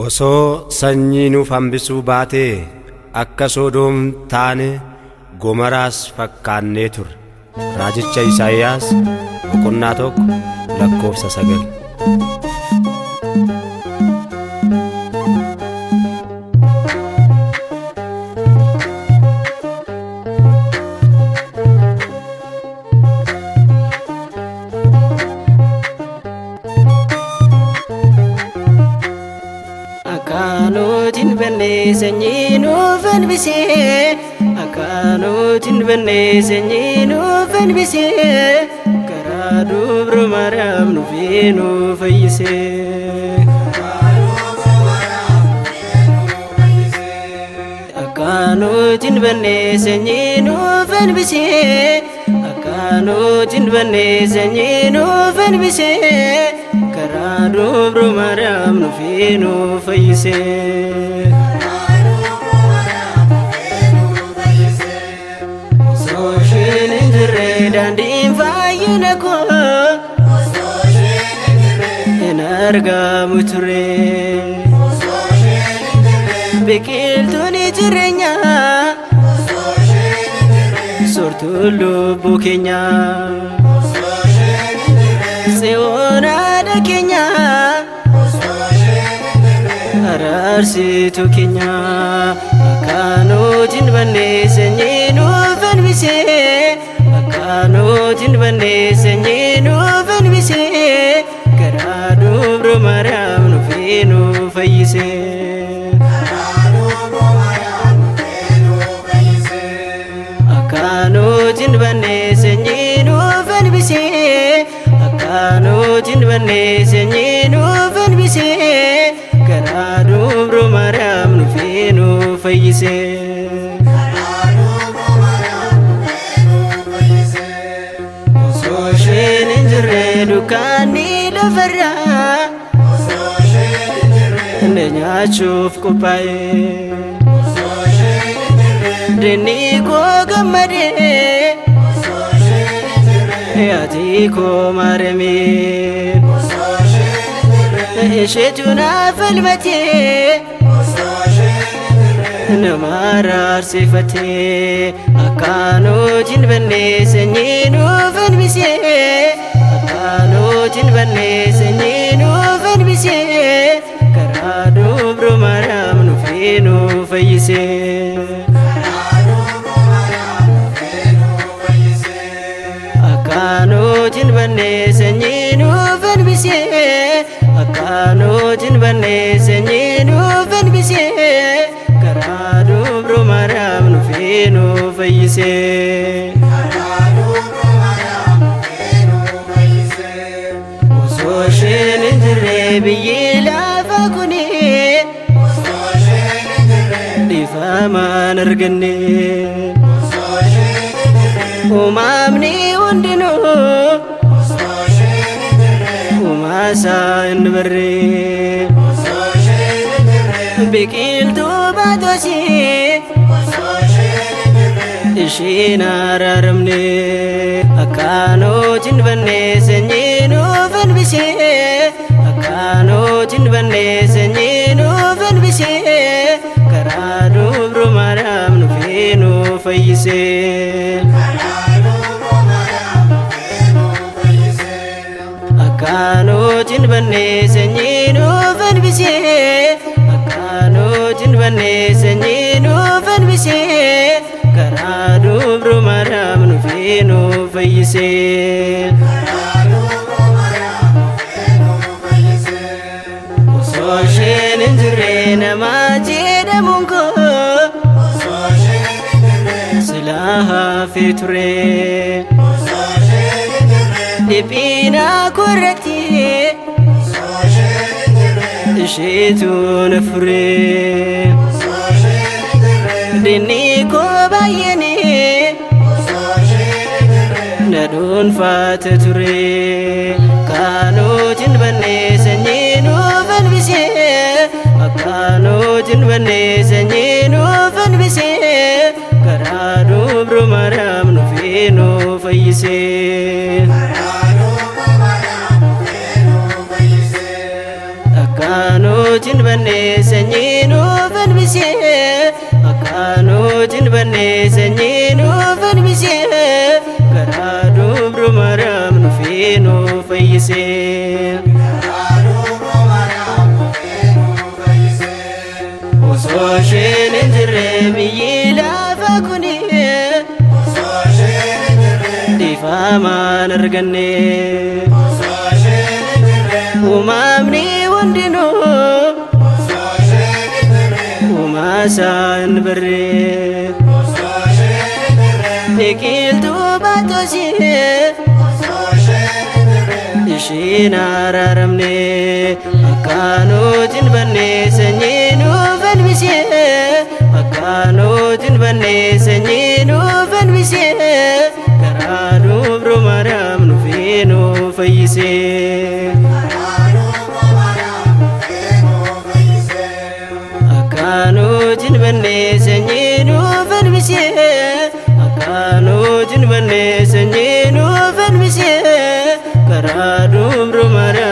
Osoo sanyii nuuf hambisuu baatee akka Sodoom taane Gomaraas fakkaannee turre. Raajicha Isaayyaas boqonnaa 1:9. Akkanuutiin bannee sanyii nuuf hambisee, akkanuutiin bannee sanyii nuuf hambisee, karaa dubra Maariyaam dhufee nu fayyisee. Akkanuutiin bannee sanyii nuuf hambisee, akkanuutiin bannee sanyii nuuf hambisee, karaa dubra Maariyaam dhufee nu fayyisee. Osoo isheen hin jirre daandiin fayyina koo hin argamu ture. Biqiltuun jireenyaa soortuu lubbuu keenyaa. Seewwan aadaa keenyaa araarsituu keenyaa. Akkanuutiin bannee sanyii nuuf hambisee, akkanuutiin bannee sanyii nuuf hambisee, karaa dubra Maariyaam dhufee nu fayyisee. Akkanuutiin bannee sanyii nuuf hambisee, akkanuutiin bannee sanyii nuuf hambisee, karaa dubra Maariyaam dhufee nu fayyisee. Osoo isheen hin jirre dukkaanni lafarraa inni nyaachuuf qophaa'e. Diinni koo gammadee ati koo Maariyaamii isheetu naaf falmatee nama araarsifatee. Akkanuutiin bannee sanyii nuuf hambisee, akkanuutiin bannee sanyii nuuf hambisee, karaa dubra Maariyaam dhufee nu fayyisee. Akkanuutiin bannee sanyii nuuf hambisee, akkanuutiin bannee sanyii nuuf hambisee, karaa dubra Maariyaam dhufee nu fayyisee. Osoo isheen hin jirre biyyi lafaa kuni dhiifamaan arganne. Uumamni hundinuu uumaasaa hin barree. Biqiltuu baatosii isheen araaramne. Akkanuutiin bannee sanyii nuuf hambisee, akkanuutiin bannee sanyii nuuf hambisee, karaa dubra Maariyaam dhufee nu fayyisee. Akkanuutiin bannee sanyii nuuf hambisee, akkanuutiin bannee sanyii nuuf hambisee, karaa dubra Maariyaam dhufee nu fayyisee. Osoo isheen hin jirre nama jedhamuun koo silaa hafee ture. Dhiphina koo irratti isheetu na fure. Diinni koo baay'een na dhuunfata ture. Akkanuutiin bannee sanyii nuuf hambisee, akkanuutiin bannee sanyii nuuf hambisee, karaa dubra Maariyaam dhufee nu fayyisee. Akkanuutiin Akkanuutiin bannee sanyii nuuf hambisee Akkanuutiin bannee sanyii nuuf hambisee Karaa dubru Maariyaam dhufee nu fayyisee Osoo isheen hin jirre biyyi lafa kuni dhiifamaan arganne Uumamni hundinuu uumaa isaa hin barre Biqiltuu baatosii ishiin araaramne Akkanuutiin bannee sanyii nuuf hambisee Akkanuutiin bannee sanyii nuuf hambisee Karaa dubru Maariyaam dhufee nu fayyisee Akkanuutiin bannee sanyii nuuf hambisee Akkanuutiin bannee sanyii nuuf hambisee Karaa dubru Maariyaam